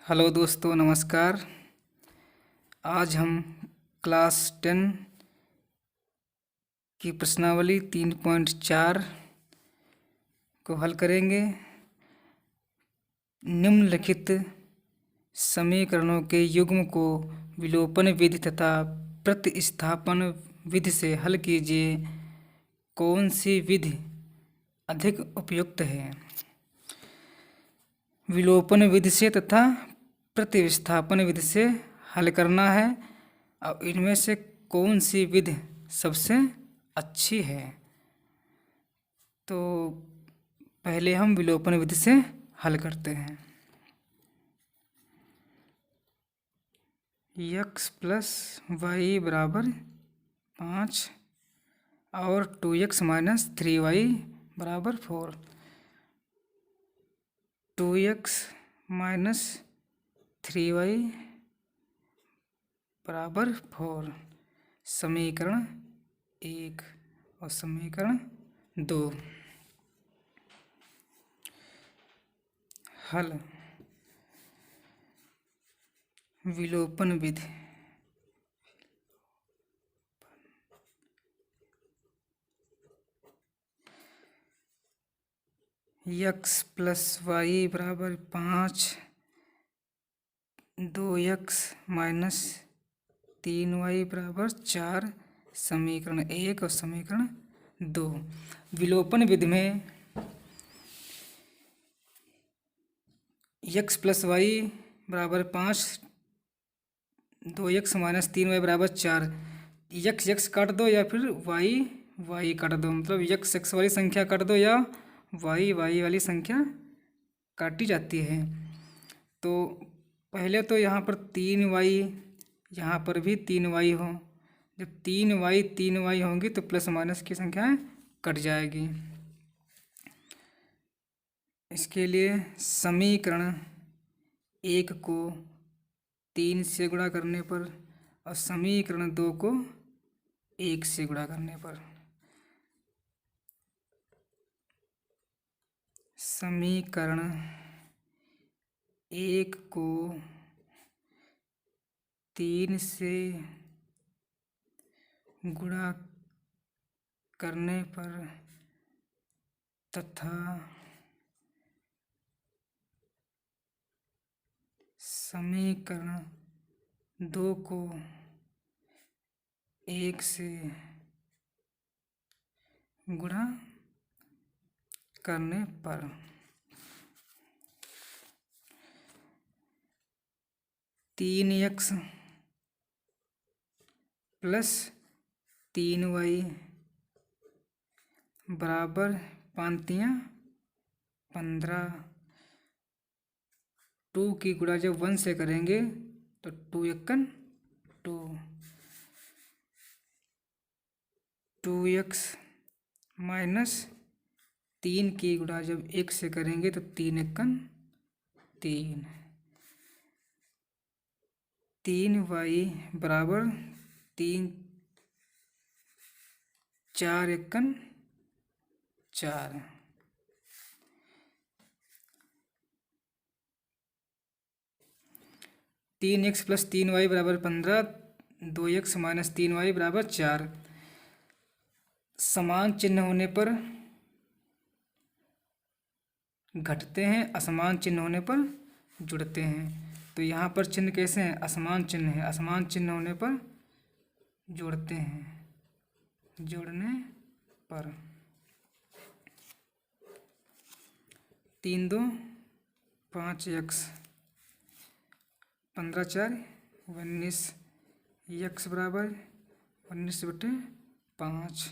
Hello दोस्तों, नमस्कार। आज हम क्लास 10 की प्रश्नावली 3.4 को हल करेंगे। निम्नलिखित समीकरणों के युग्म को विलोपन विधि तथा प्रतिस्थापन विधि से हल कीजिए। कौन सी विधि अधिक उपयुक्त है? विलोपन विधि से तथा प्रतिस्थापन विधि से हल करना है। अब इनमें से कौन सी विधि सबसे अच्छी है? तो पहले हम विलोपन विधि से हल करते हैं। x प्लस वाई बराबर 5 और 2x माइनस 3y बराबर 4। 2x माइनस 3y बराबर 4 समीकरण 1 और समीकरण 2। हल विलोपन विधि। x प्लस वाई बराबर 5, 2x माइनस 3y बराबर 4 समीकरण 1 और समीकरण 2। विलोपन विधि में x प्लस वाई बराबर 5, 2x माइनस 3y बराबर 4। x काट दो या फिर y काट दो, मतलब x वाली संख्या काट दो या y वाली संख्या काटी जाती है। तो पहले तो यहाँ पर 3y, यहाँ पर भी 3y हो। जब 3y होंगी तो प्लस माइनस की संख्याएं कट जाएगी। इसके लिए समीकरण 1 को 3 से गुणा करने पर और समीकरण 2 को 1 से गुणा करने पर समीकरण 1 को 3 से गुणा करने पर तथा समीकरण 2 को 1 से गुणा करने पर 3x प्लस 3y बराबर 5×15। 2 की गुणा जब 1 से करेंगे तो 2×1 2। 2x माइनस 3 की गुणा जब 1 से करेंगे तो 3×1 3। 3y बराबर 3, 4×4। 3x प्लस 3y बराबर 15, 2x माइनस 3y बराबर 4। समान चिन्ह होने पर घटते हैं, असमान चिन्ह होने पर जुड़ते हैं। तो यहाँ पर चिन्ह कैसे हैं? असमान चिन्ह है। असमान चिन्ह होने पर जोड़ते हैं, जोड़ने पर 3 2 5x 15×4 19। x बराबर 19/5।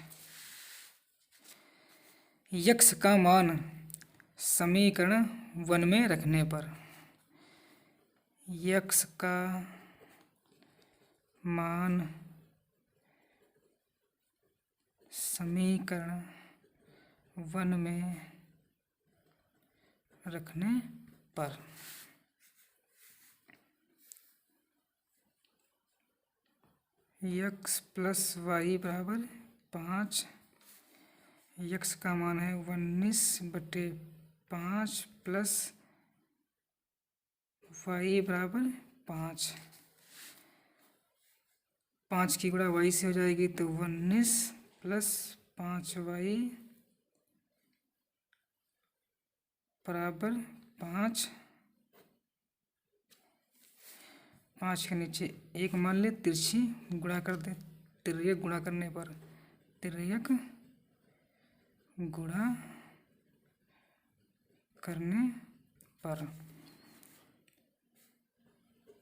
x का मान समीकरण 1 में रखने पर x का मान समीकरण 1 में रखने पर x प्लस वाई बराबर 5। x का मान है 19/5 प्लस वाई बराबर 5, 5 की गुणा वाई से हो जाएगी तो 19 प्लस 5y बराबर 5, 5 के नीचे 1 मान ले, तिरछी गुणा कर दे, तिर्यक गुणा करने पर, तिर्यक गुणा करने पर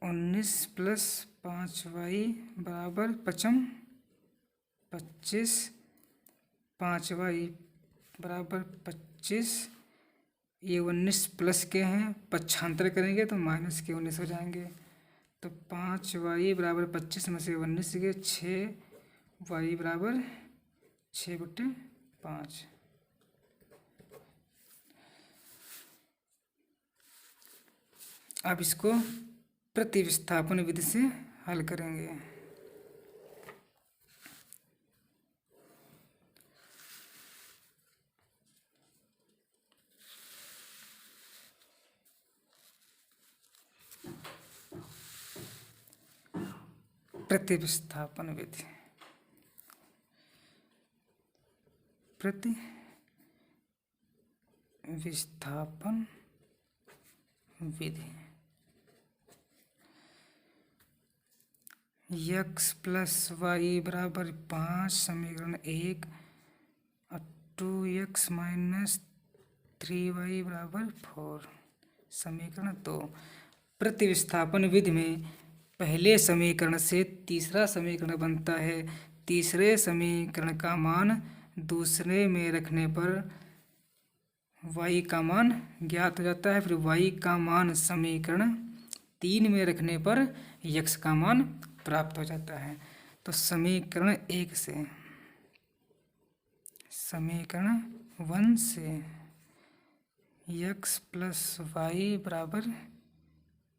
19 प्लस 5y बराबर 25, 5y बराबर 25, ये 19 प्लस के हैं, पक्षांतर करेंगे तो माइनस के 19 हो जाएंगे। तो 5y बराबर 25 में से 19 के 6y बराबर 6/5। अब इसको प्रतिविस्थापन विधि से हल करेंगे। प्रतिविस्थापन विधि, प्रतिविस्थापन विधि। x प्लस वाई बराबर 5 समीकरण 1 और 2x माइनस 3y बराबर 4 समीकरण 2। प्रतिविस्थापन विधि में पहले समीकरण से तीसरा समीकरण बनता है। तीसरे समीकरण का मान दूसरे में रखने पर y का मान ज्ञात हो जाता है। फिर y का मान समीकरण 3 में रखने पर x का मान प्राप्त हो जाता है। तो समीकरण 1 से, समीकरण 1 से x प्लस वाई बराबर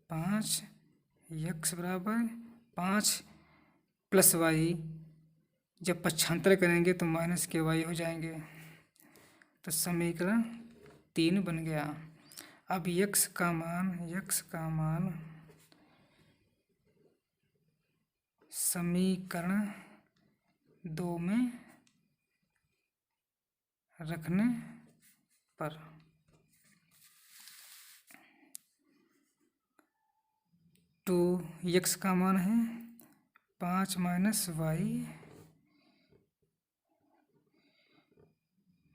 5, x बराबर 5 प्लस वाई, जब पक्षांतर करेंगे तो माइनस के y हो जाएंगे। तो समीकरण 3 बन गया। अब x का मान समीकरण 2 में रखने पर 2x का मान है 5 माइनस वाई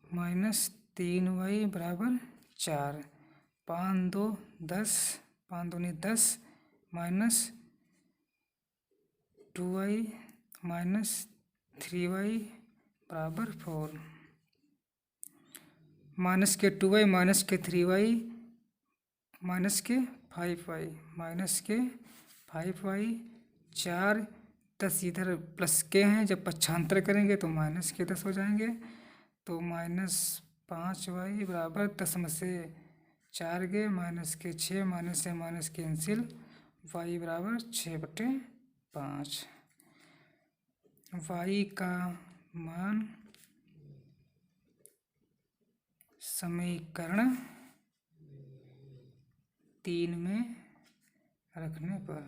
माइनस 3y बराबर 4, 5 2 10, 5 दूनी 10 माइनस 2y माइनस 3y बराबर 4, माइनस के 2y माइनस के 3y माइनस के 5y माइनस के 5y 4, 10 इधर प्लस के हैं, जब पक्षांतर करेंगे तो माइनस के 10 हो जाएंगे। तो माइनस 5y बराबर 10 में से 4 गए, माइनस के 6, माइनस से माइनस कैंसिल, y बराबर 6/5। y का मान समीकरण 3 में रखने पर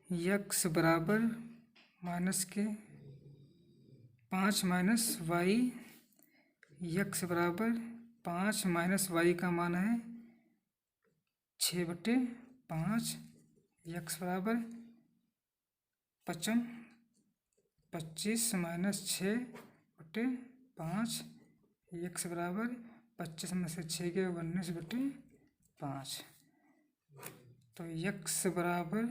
x बराबर माइनस के 5 माइनस वाई, x बराबर 5 माइनस वाई का मान है 6/5, x बराबर 25 माइनस 6/5, x बराबर 25 में से 6 के 19/5। तो x बराबर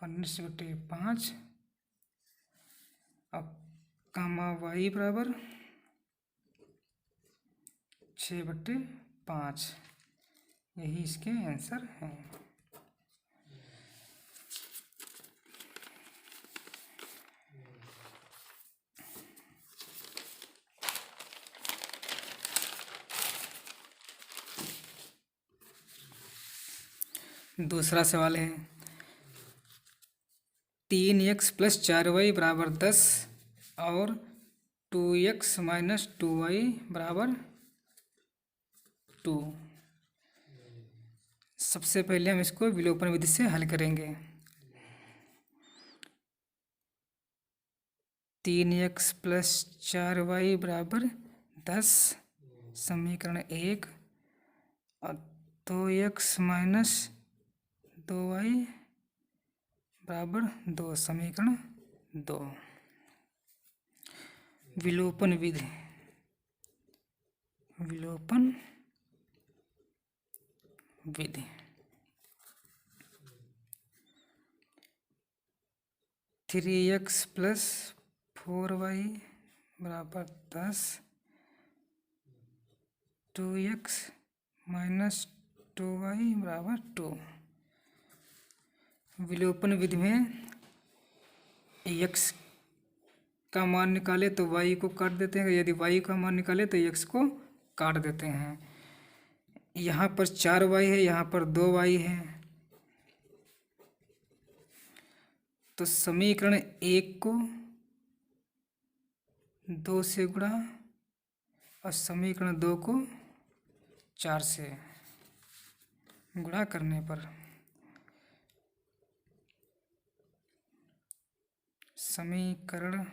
19/5। अब कामा y बराबर 6/5, यही इसके आंसर हैं। दूसरा सवाल है 3x प्लस 4y बराबर 10 और 2x माइनस 2y बराबर 2। सबसे पहले हम इसको विलोपन विधि से हल करेंगे। 3x प्लस 4y बराबर 10 समीकरण 1 और 2x माइनस 2y बराबर 2 समीकरण 2। विलोपन विधि, विलोपन विधि। 3x प्लस 4y बराबर 10, 2x माइनस 2y बराबर 2। विलोपन विधि में x का मान निकाले तो y को काट देते हैं, यदि y का मान निकाले तो x को काट देते हैं। यहाँ पर 4y है, यहाँ पर 2y है, तो समीकरण 1 को 2 से गुणा और समीकरण 2 को 4 से गुणा करने पर समीकरण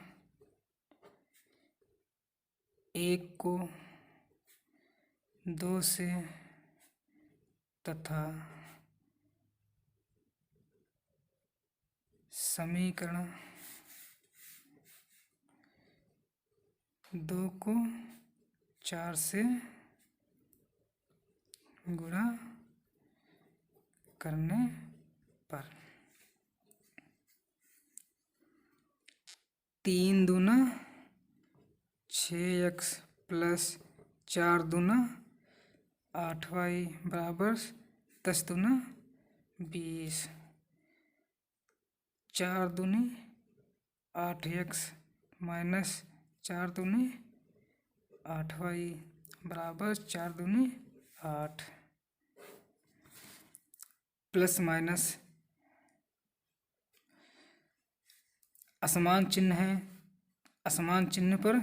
1 को 2 से तथा समीकरण 2 को 4 से गुणा करने पर 3 दूना 6x प्लस 4 दूना 8y बराबर 10 दूना 20, 4 दूनी 8x माइनस 4 दूनी 8y बराबर 4 दूनी 8, प्लस माइनस असमान चिन्ह है, असमान चिन्ह पर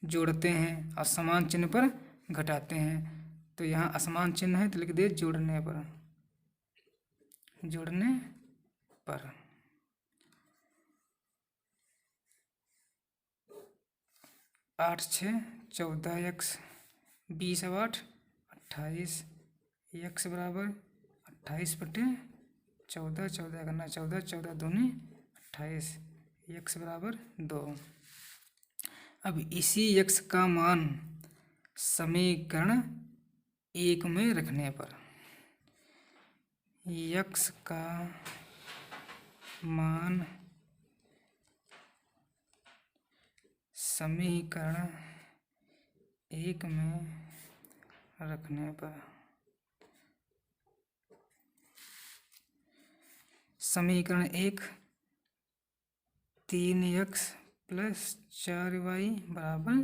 जोड़ते हैं और समान चिन्ह पर घटाते हैं। तो यहाँ असमान चिन्ह है तो लिख दे जोड़ने पर, जोड़ने पर 8 6 14x 20 और 8 28, x बराबर 28 बटे 14, 14 करना 14, 14 दूनी 28, x बराबर 2। अब इसी x का मान समीकरण 1 में रखने पर x का मान समीकरण 1 में रखने पर समीकरण 1 3x प्लस 4y बराबर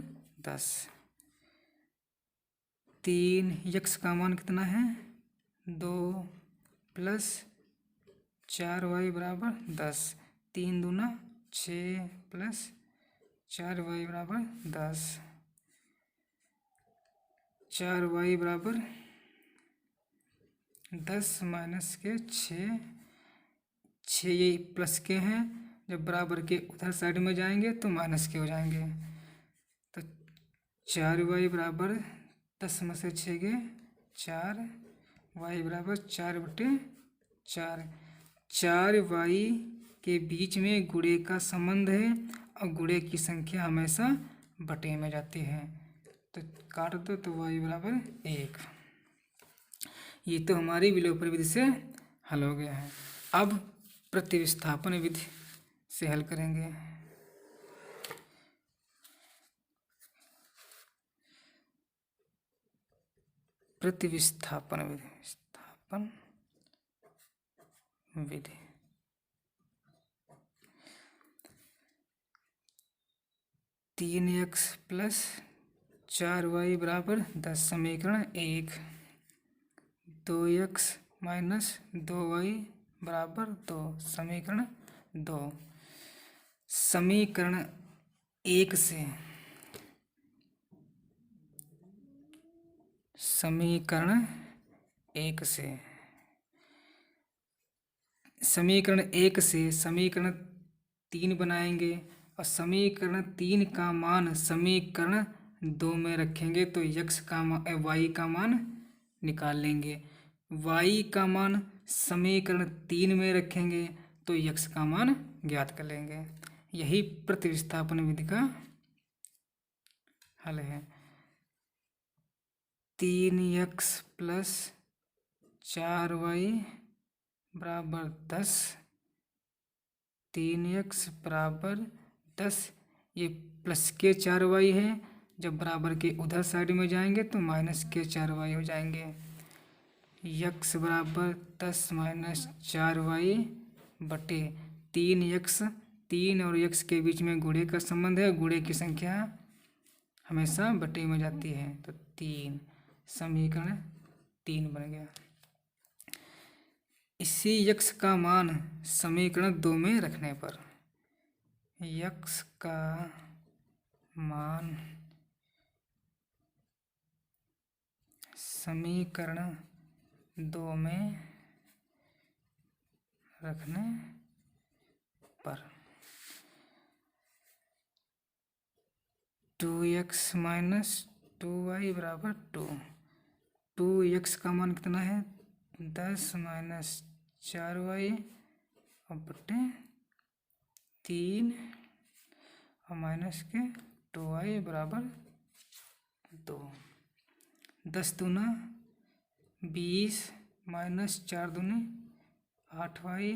10। 3x का मान कितना है 2 प्लस 4y बराबर 10, 3 दूना 6 प्लस 4y बराबर 10, 4y बराबर 10 माइनस के 6 ये प्लस के हैं, जब बराबर के उधर साइड में जाएंगे तो माइनस के हो जाएंगे। तो 4y बराबर 10 में से 6 गए 4, y बराबर 4 बटे 4। 4y के बीच में गुणे का संबंध है और गुणे की संख्या हमेशा बटे में जाती है, तो काट दो तो y बराबर 1। ये तो हमारी विलोपन विधि से हल हो गया है। अब प्रतिस्थापन विधि से हल करेंगे। प्रतिस्थापन विधि, स्थापन विधि। तीन एक्स प्लस 4y बराबर 10 समीकरण 1, 2x माइनस 2y बराबर 2 समीकरण 2। समीकरण 1 से समीकरण एक से समीकरण 3 बनाएंगे और समीकरण 3 का मान समीकरण 2 में रखेंगे तो y का मान निकाल लेंगे। y का मान समीकरण 3 में रखेंगे तो x का मान ज्ञात कर लेंगे। यही प्रतिस्थापन विधि का हल है। 3x + 4y बराबर 10, 3x बराबर 10, ये प्लस के 4y है। जब बराबर के उधर साइड में जाएंगे तो माइनस के 4y हो जाएंगे। x बराबर 10 - 4y बटे 3x, 3 और x के बीच में गुणे का संबंध है, गुणे की संख्या हमेशा बटे में जाती है तो 3, समीकरण 3 बन गया। इसी x का मान समीकरण 2 में रखने पर x का मान समीकरण 2 में रखने पर 2x - 2y बराबर 2, 2x का मान कितना है 10 - 4y और बटे 3 और माइनस के 2y बराबर 2। 10 दूना 20 - 4 दूनी 8y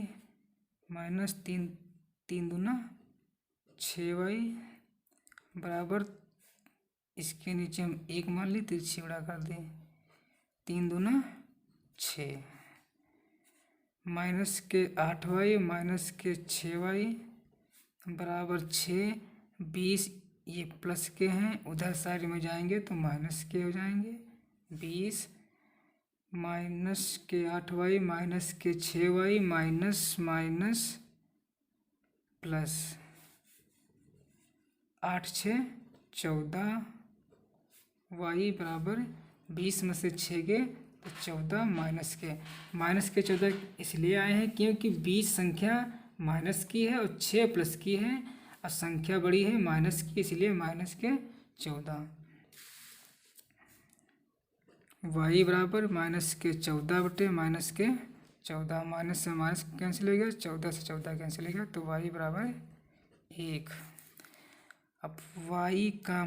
माइनस 3 दूना 6y बराबर, इसके नीचे हम 1 मान ली, तिरछी बड़ा कर दें, 3 दूना 6 माइनस के 8y माइनस के 6y बराबर 6, 20 ये प्लस के हैं, उधर साइड में जाएंगे तो माइनस के हो जाएंगे। 20 माइनस के 8y माइनस के 6y minus minus plus 8 × 6 = 14, y बराबर 20 में से 6 गए तो 14 माइनस के 14 इसलिए आए हैं क्योंकि 20 संख्या माइनस की है और 6 प्लस की है और संख्या बड़ी है माइनस की, इसलिए माइनस के 14। y बराबर माइनस के 14 बटे माइनस के 14, माइनस से माइनस कैंसिल हो गया, 14 से 14 कैंसिल हो गया तो y बराबर 1। अब y का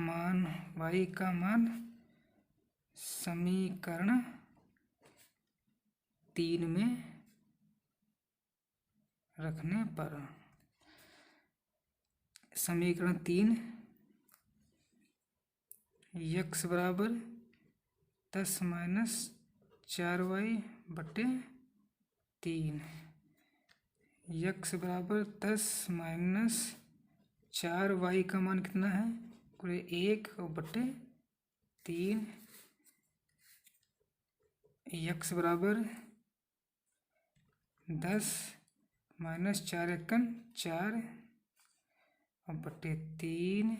मान समीकरण 3 में रखने पर समीकरण 3 x बराबर 10 - 4y बटे 3, x बराबर 10 - 4y का मान कितना है 1 और बटे 3, x बराबर 10 - 4 × 1 = 4 और बटे 3,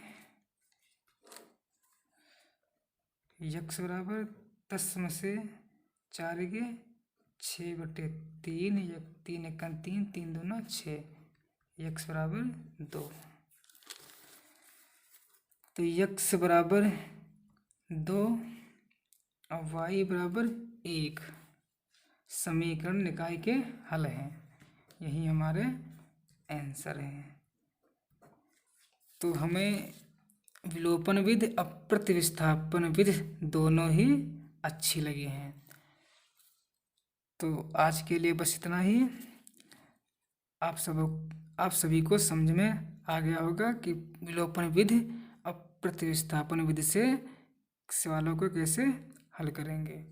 x बराबर 10 में से 4 गए 6 बटे 3, 3 × 1 = 3, 3 दूना 6, x बराबर 2। तो x बराबर 2 और y बराबर 1 समीकरण निकाय के हल हैं। यही हमारे आंसर हैं। तो हमें विलोपन विधि और प्रतिस्थापन विधि दोनों ही अच्छी लगी हैं। तो आज के लिए बस इतना ही। आप सभी को समझ में आ गया होगा कि विलोपन विधि और प्रतिस्थापन विधि से सवालों को कैसे हल करेंगे।